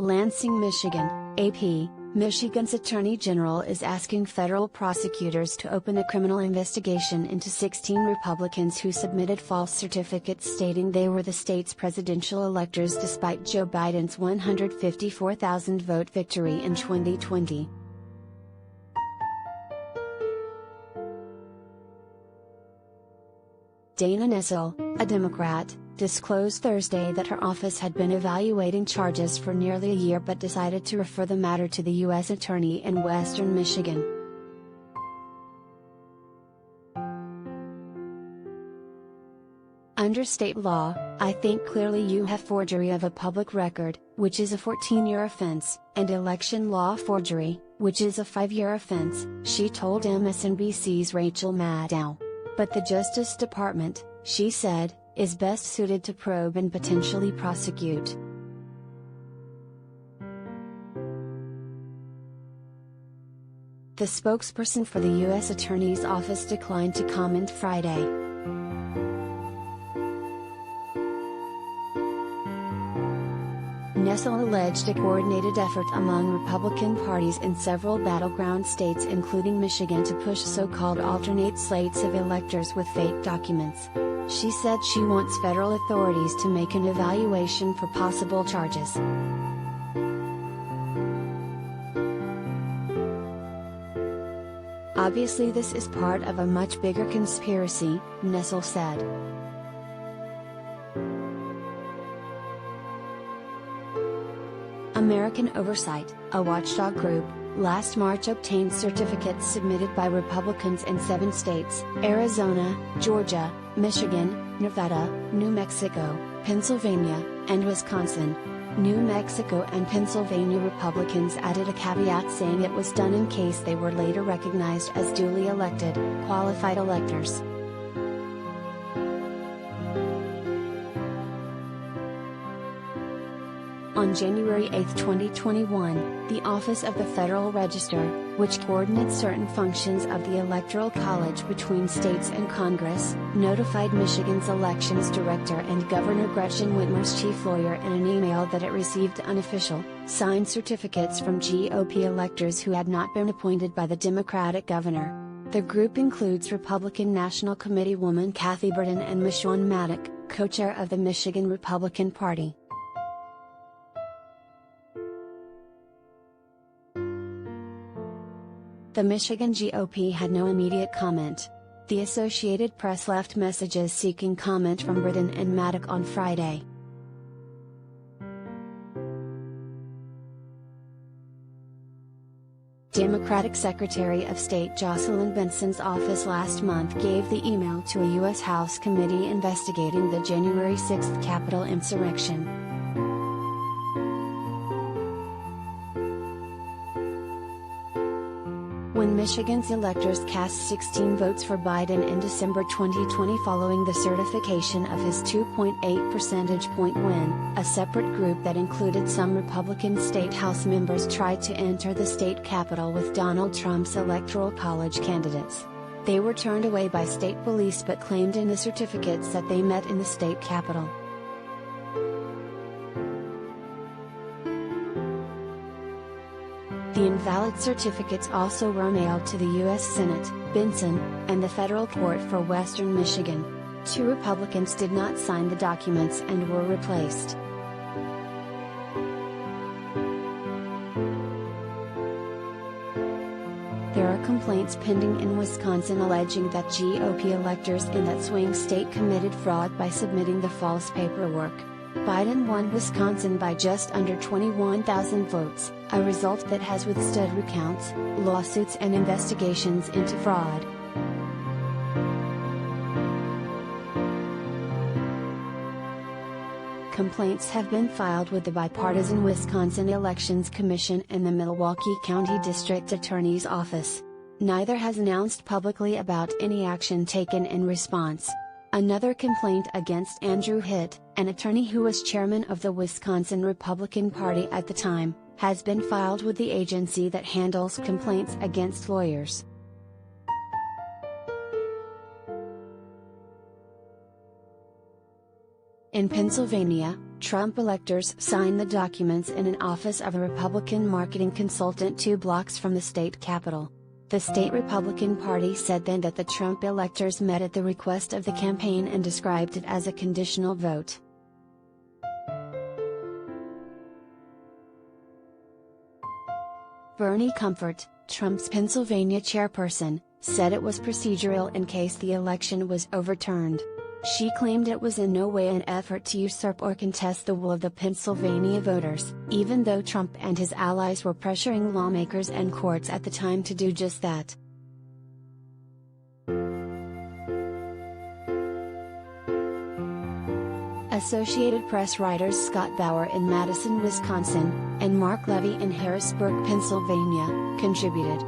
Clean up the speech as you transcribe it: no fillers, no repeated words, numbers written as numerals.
Lansing, Michigan, AP, Michigan's Attorney General is asking federal prosecutors to open a criminal investigation into 16 Republicans who submitted false certificates stating they were the state's presidential electors despite Joe Biden's 154,000 vote victory in 2020. Dana Nessel, a Democrat, disclosed Thursday that her office had been evaluating charges for nearly a year but decided to refer the matter to the U.S. Attorney in Western Michigan. Under state law, I think clearly you have forgery of a public record, which is a 14-year offense, and election law forgery, which is a 5-year offense, she told MSNBC's Rachel Maddow. But the Justice Department, she said, is best suited to probe and potentially prosecute. The spokesperson for the U.S. Attorney's Office declined to comment Friday. Nessel alleged a coordinated effort among Republican parties in several battleground states including Michigan to push so-called alternate slates of electors with fake documents. She said she wants federal authorities to make an evaluation for possible charges. Obviously this is part of a much bigger conspiracy, Nessel said. American Oversight, a watchdog group, last March obtained certificates submitted by Republicans in 7 states: Arizona, Georgia, Michigan, Nevada, New Mexico, Pennsylvania, and Wisconsin. New Mexico and Pennsylvania Republicans added a caveat saying it was done in case they were later recognized as duly elected, qualified electors. On January 8, 2021, the Office of the Federal Register, which coordinates certain functions of the Electoral College between states and Congress, notified Michigan's elections director and Governor Gretchen Whitmer's chief lawyer in an email that it received unofficial, signed certificates from GOP electors who had not been appointed by the Democratic governor. The group includes Republican National Committee woman Kathy Burton and Michonne Maddock, co-chair of the Michigan Republican Party. The Michigan GOP had no immediate comment. The Associated Press left messages seeking comment from Burton and Maddock on Friday. Democratic Secretary of State Jocelyn Benson's office last month gave the email to a U.S. House committee investigating the January 6 Capitol insurrection. When Michigan's electors cast 16 votes for Biden in December 2020 following the certification of his 2.8 percentage point win, a separate group that included some Republican state House members tried to enter the state capitol with Donald Trump's Electoral College candidates. They were turned away by state police but claimed in the certificates that they met in the state capitol. The invalid certificates also were mailed to the U.S. Senate, Benson, and the Federal Court for Western Michigan. 2 Republicans did not sign the documents and were replaced. There are complaints pending in Wisconsin alleging that GOP electors in that swing state committed fraud by submitting the false paperwork. Biden won Wisconsin by just under 21,000 votes, a result that has withstood recounts, lawsuits and investigations into fraud. Complaints have been filed with the bipartisan Wisconsin Elections Commission and the Milwaukee County District Attorney's Office. Neither has announced publicly about any action taken in response. Another complaint against Andrew Hitt, an attorney who was chairman of the Wisconsin Republican Party at the time, has been filed with the agency that handles complaints against lawyers. In Pennsylvania, Trump electors signed the documents in an office of a Republican marketing consultant 2 blocks from the state capitol. The state Republican Party said then that the Trump electors met at the request of the campaign and described it as a conditional vote. Bernie Comfort, Trump's Pennsylvania chairperson, said it was procedural in case the election was overturned. She claimed it was in no way an effort to usurp or contest the will of the Pennsylvania voters, even though Trump and his allies were pressuring lawmakers and courts at the time to do just that. Associated Press writers Scott Bauer in Madison, Wisconsin, and Mark Levy in Harrisburg, Pennsylvania, contributed.